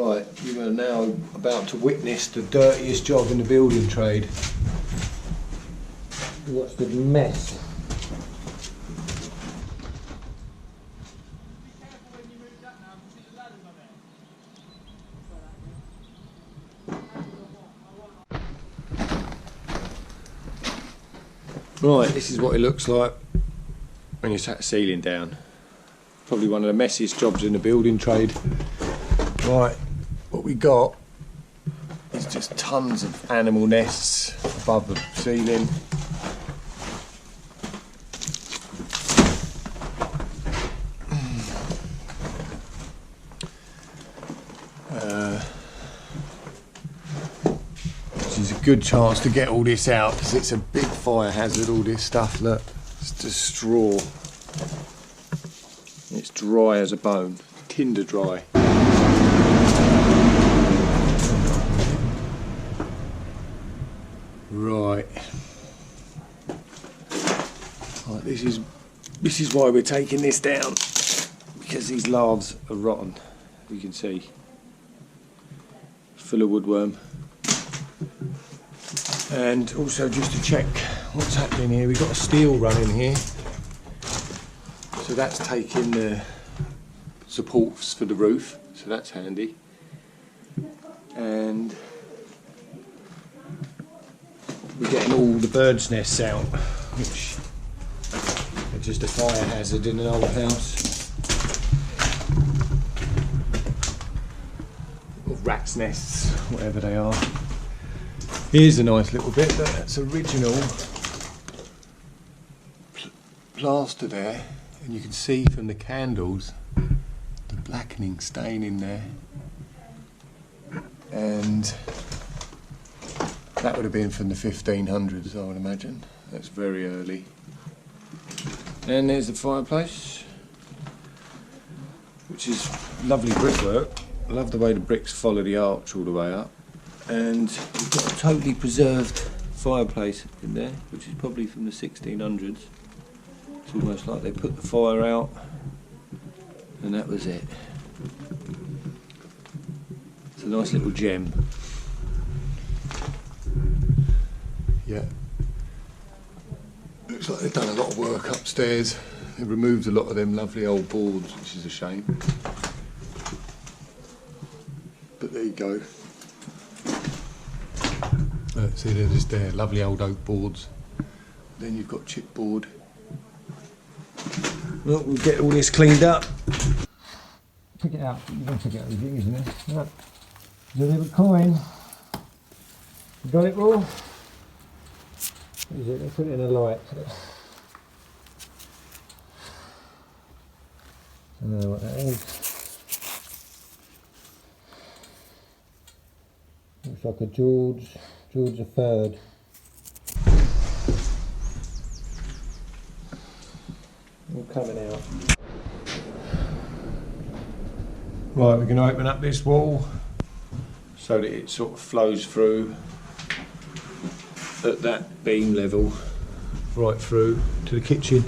Right, you are now about to witness the dirtiest job in the building trade. Watch the mess. Right, this is what it looks like when you sat the ceiling down. Probably one of the messiest jobs in the building trade. Right, what we got is just tons of animal nests above the ceiling. Which is a good chance to get all this out because it's a big fire hazard, all this stuff. Look, it's just straw. It's dry as a bone, tinder dry. Right. Right, this is why we're taking this down, because these larves are rotten, you can see. Full of woodworm. And also just to check what's happening here, we've got a steel running here. So that's taking the supports for the roof, so that's handy. And we're getting all the birds' nests out, which are just a fire hazard in an old house. Or rats' nests, whatever they are. Here's a nice little bit, that's original plaster there, and you can see from the candles the blackening stain in there. And that would have been from the 1500s, I would imagine. That's very early. And there's the fireplace, which is lovely brickwork. I love the way the bricks follow the arch all the way up. And we've got a totally preserved fireplace in there, which is probably from the 1600s. It's almost like they put the fire out, and that was it. It's a nice little gem. Yeah. Looks like they've done a lot of work upstairs. They removed a lot of them lovely old boards, which is a shame. But there you go. See, they're just there, lovely old oak boards. Then you've got chipboard. Well, we'll get all this cleaned up. Take it out. You've got to take it out of the thing, isn't it? Look, there's a little coin. You got it all? What is it? Let's put it in a light. I don't know what that is. Looks like a George III. All coming out. Right, we're going to open up this wall so that it sort of flows through at that beam level right through to the kitchen.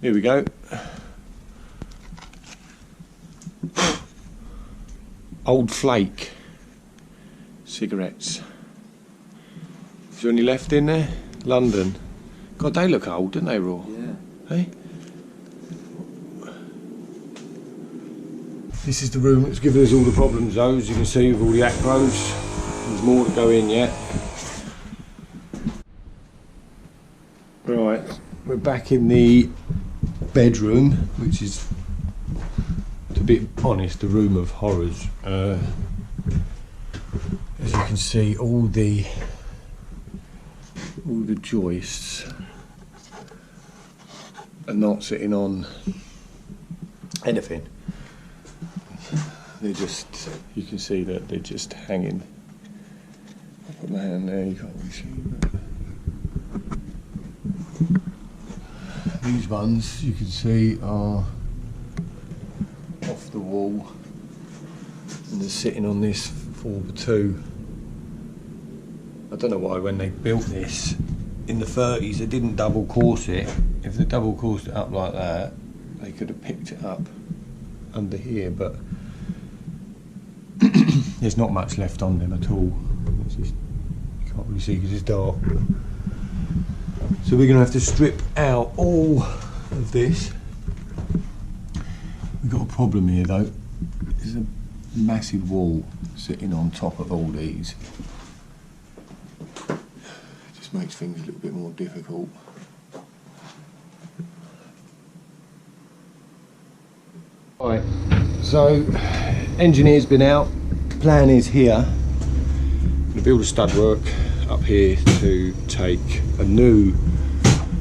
Here we go. Old flake cigarettes. Is there any left in there? London. God, they look old, don't they, Raw? Yeah. Hey? This is the room that's given us all the problems, though, as you can see, with all the acros. There's more to go in yet. Right, we're back in the bedroom, which is, to be honest, a room of horrors. As you can see, all the joists are not sitting on anything. They're just, you can see that they're just hanging. I'll put my hand there, you can't really see. But these ones, you can see, are off the wall and they're sitting on this 4x2 I don't know why when they built this in the 30s they didn't double course it. If they double coursed it up like that, they could have picked it up under here, but there's not much left on them at all. You can't really see because it's dark. So we're going to have to strip out all of this. We've got a problem here though. There's a massive wall sitting on top of all these. It just makes things a little bit more difficult. Right, so engineer's been out, plan is here. I'm going to build a stud work up here to take a new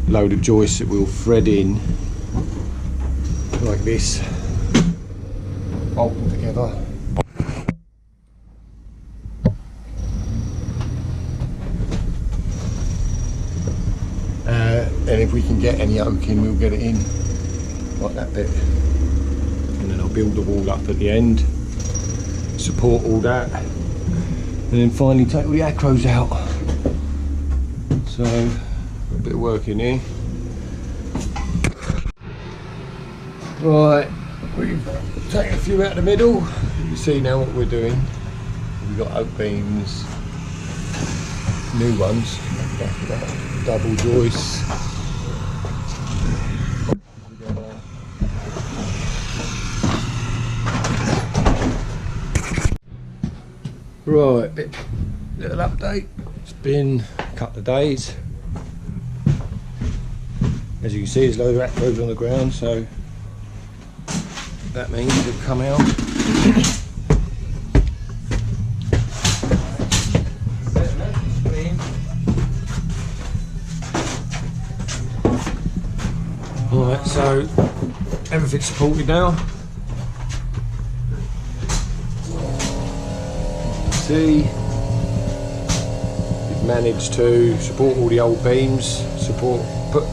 load of joists that we'll thread in like this, bolt them together. And if we can get any oak in, we'll get it in like that bit. And then I'll build the wall up at the end, support all that, and then finally take all the acros out. So, a bit of work in here. Right, we've taken a few out of the middle. You can see now what we're doing. We've got oak beams, new ones, double joists. Right, little update. It's been a couple of days. As you can see, there's a load of acros on the ground, so that means they've come out. Alright, so everything's supported now. See, we've managed to support all the old beams, put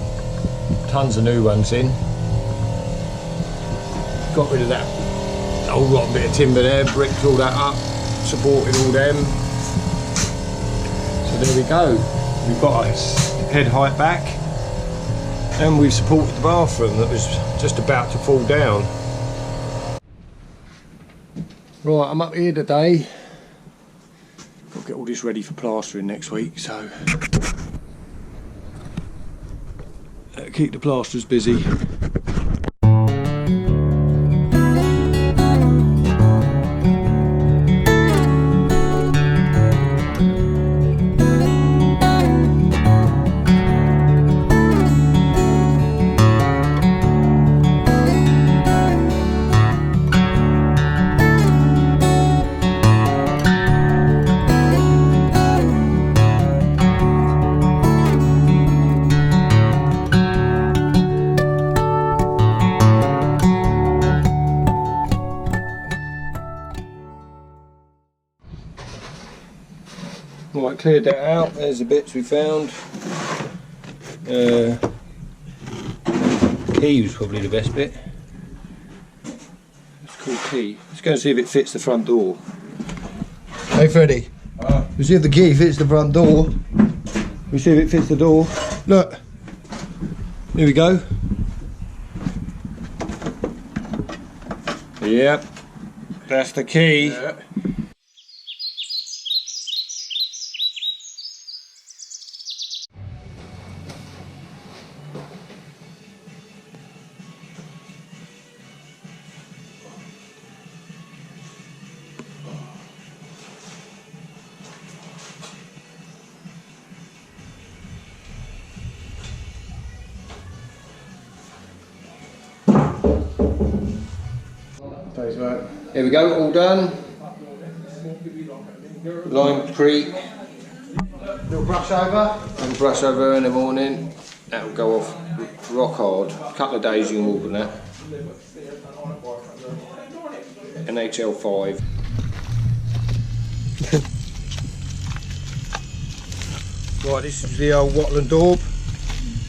tons of new ones in. Got rid of that old rotten bit of timber there, bricked all that up, supported all them. So there we go. We've got a head height back, and we've supported the bathroom that was just about to fall down. Right, I'm up here today. Got to get all this ready for plastering next week, so keep the plasterers busy. Right, cleared that out. There's the bits we found. Key was probably the best bit. It's called key. Let's go and see if it fits the front door. Hey Freddie, we see if the key fits the front door. We see if it fits the door. Look, here we go. Yep, that's the key. Yeah. Here we go, all done. Lime creek. Little brush over. And brush over in the morning. That'll go off rock hard. A couple of days you can walk on that. NHL 5. Right, this is the old Watland daub.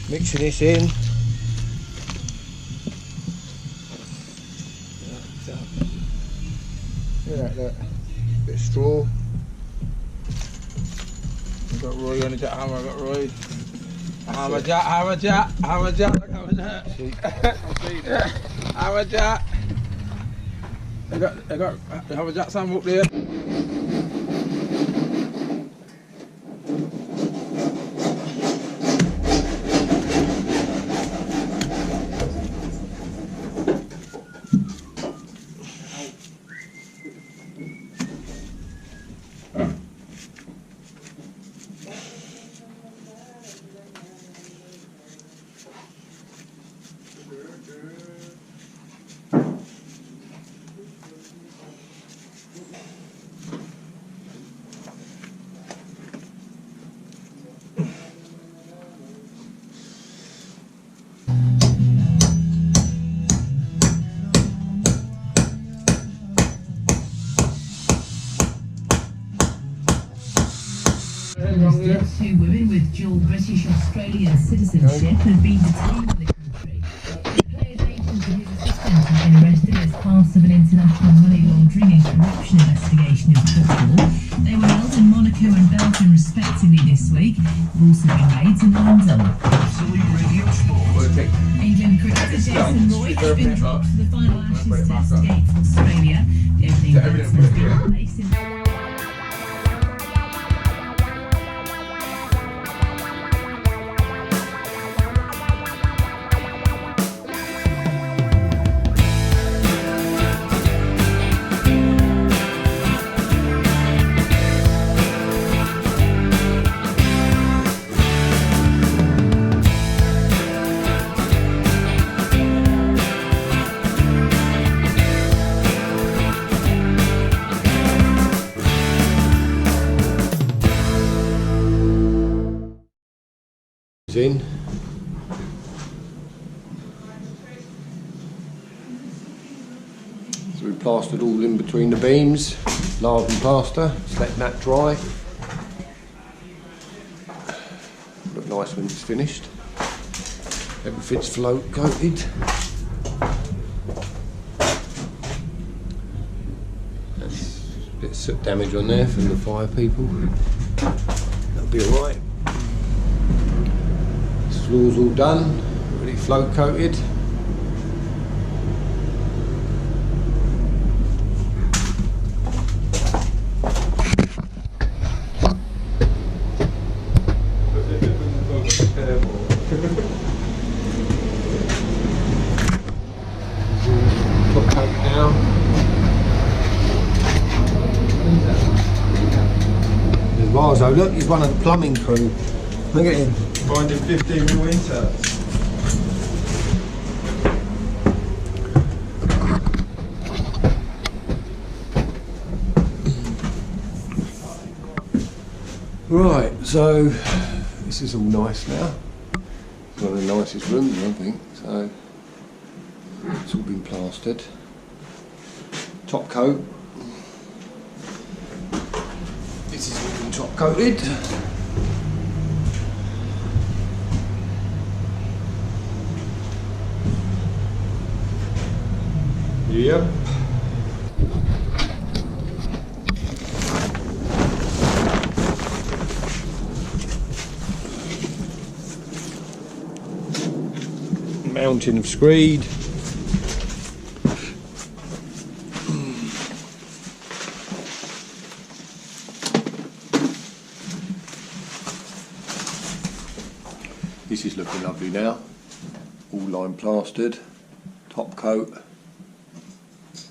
Mixing this in. Look at that, bit of straw. I got Roy on the jack hammer, I got Roy. Hammer jack, hammer jack, hammer jack, look, hammer jack. Hammer jack. I got hammer jack Sam up there. Two women with dual British-Australian citizenship have been detained in the country. The player's agent and his assistant have been arrested as part of an international money laundering and corruption investigation in football. They were held in Monaco and Belgium respectively this week. They've also been made in London. England cricketer Jason Roy has been dropped for the final Ashes Test against Australia. The opening batsman has been replaced in... in. So we plastered all in between the beams, lard and plaster, just letting that dry. Look nice when it's finished. Everything's float coated. That's a bit of soot damage on there from the fire people. That'll be alright. Floor's all done, really float coated. Top coat now. There's Marzo, look, he's one of the plumbing crew. Look at him. Finding 15 mil inserts. Right, so this is all nice now. It's one of the nicest rooms, I think. So it's all been plastered. Top coat. This is all been top coated. Yep. Mountain of screed. This is looking lovely now. All lime plastered, top coat. It's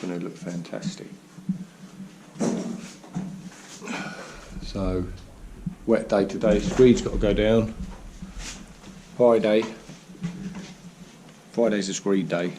going to look fantastic. So, wet day today. Screed's got to go down. Friday's a screed day.